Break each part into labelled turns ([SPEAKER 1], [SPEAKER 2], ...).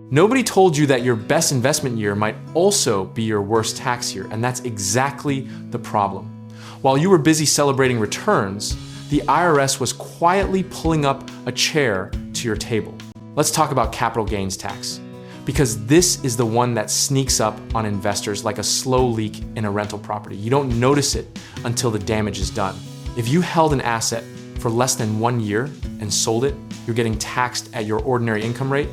[SPEAKER 1] Nobody told you that your best investment year might also be your worst tax year, and that's exactly the problem. While you were busy celebrating returns, the IRS was quietly pulling up a chair to your table. Let's talk about capital gains tax, because this is the one that sneaks up on investors like a slow leak in a rental property. You don't notice it until the damage is done. If you held an asset for less than 1 year and sold it, you're getting taxed at your ordinary income rate,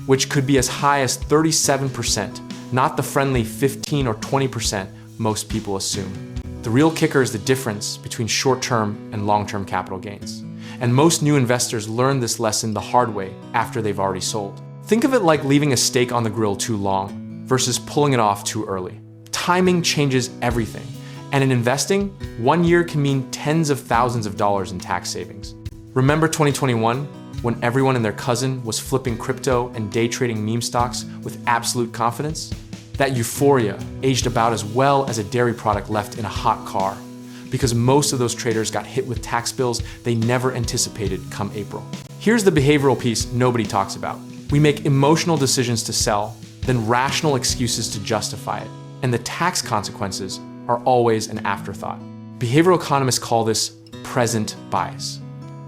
[SPEAKER 1] which could be as high as 37%, not the friendly 15 or 20% most people assume. The real kicker is the difference between short-term and long-term capital gains. And most new investors learn this lesson the hard way after they've already sold. Think of it like leaving a steak on the grill too long versus pulling it off too early. Timing changes everything. And in investing, 1 year can mean tens of thousands of dollars in tax savings. Remember 2021, when everyone and their cousin was flipping crypto and day trading meme stocks with absolute confidence? That euphoria aged about as well as a dairy product left in a hot car, because most of those traders got hit with tax bills they never anticipated come April. Here's the behavioral piece nobody talks about. We make emotional decisions to sell, then rational excuses to justify it, and the tax consequences are always an afterthought. Behavioral economists call this present bias,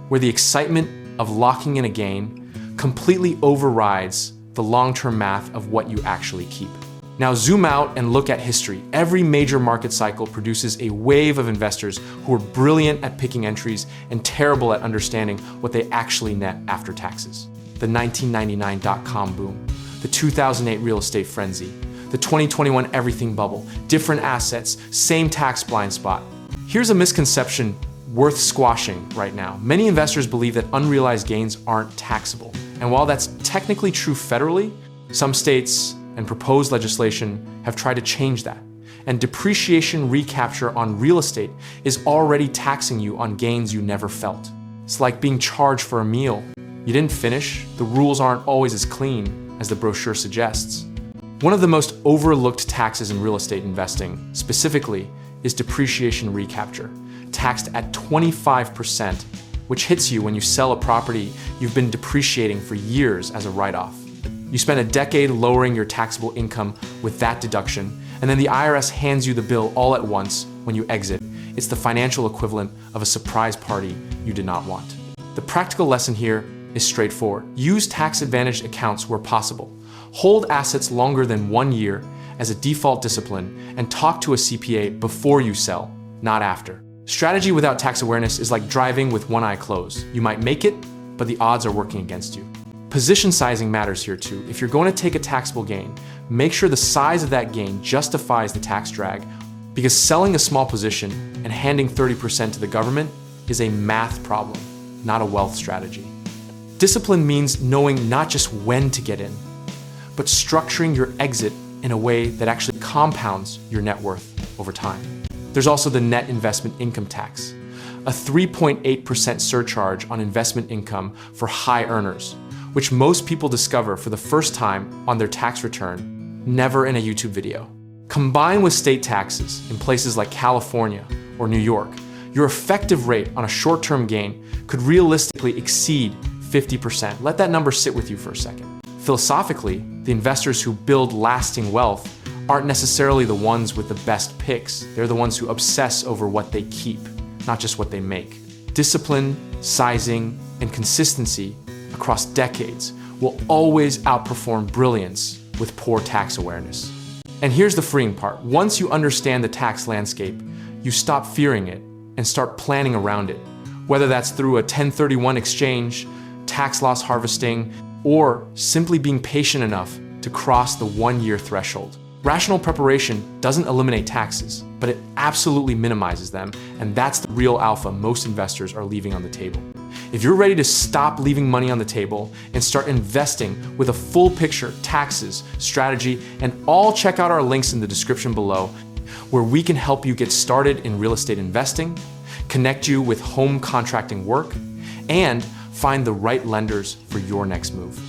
[SPEAKER 1] where the excitement of locking in a gain completely overrides the long-term math of what you actually keep. Now zoom out and look at history. Every major market cycle produces a wave of investors who are brilliant at picking entries and terrible at understanding what they actually net after taxes. The 1999 dot-com boom, the 2008 real estate frenzy, the 2021 everything bubble, different assets, same tax blind spot. Here's a misconception worth squashing right now. Many investors believe that unrealized gains aren't taxable. And while that's technically true federally, some states and proposed legislation have tried to change that. And depreciation recapture on real estate is already taxing you on gains you never felt. It's like being charged for a meal you didn't finish. The rules aren't always as clean as the brochure suggests. One of the most overlooked taxes in real estate investing, specifically, is depreciation recapture, taxed at 25%, which hits you when you sell a property you've been depreciating for years as a write-off. You spend a decade lowering your taxable income with that deduction, and then the IRS hands you the bill all at once when you exit. It's the financial equivalent of a surprise party you did not want. The practical lesson here is straightforward. Use tax-advantaged accounts where possible. Hold assets longer than 1 year as a default discipline, and talk to a CPA before you sell, not after. Strategy without tax awareness is like driving with one eye closed. You might make it, but the odds are working against you. Position sizing matters here too. If you're going to take a taxable gain, make sure the size of that gain justifies the tax drag, because selling a small position and handing 30% to the government is a math problem, not a wealth strategy. Discipline means knowing not just when to get in, but structuring your exit in a way that actually compounds your net worth over time. There's also the net investment income tax, a 3.8% surcharge on investment income for high earners, which most people discover for the first time on their tax return, never in a YouTube video. Combined with state taxes in places like California or New York, your effective rate on a short-term gain could realistically exceed 50%. Let that number sit with you for a second. Philosophically, the investors who build lasting wealth aren't necessarily the ones with the best picks. They're the ones who obsess over what they keep, not just what they make. Discipline, sizing, and consistency across decades will always outperform brilliance with poor tax awareness. And here's the freeing part. Once you understand the tax landscape, you stop fearing it and start planning around it. Whether that's through a 1031 exchange, tax loss harvesting, or simply being patient enough to cross the 1-year threshold. Rational preparation doesn't eliminate taxes, but it absolutely minimizes them, and that's the real alpha most investors are leaving on the table. If you're ready to stop leaving money on the table and start investing with a full picture, taxes, strategy, and all, check out our links in the description below, where we can help you get started in real estate investing, connect you with home contracting work, and find the right lenders for your next move.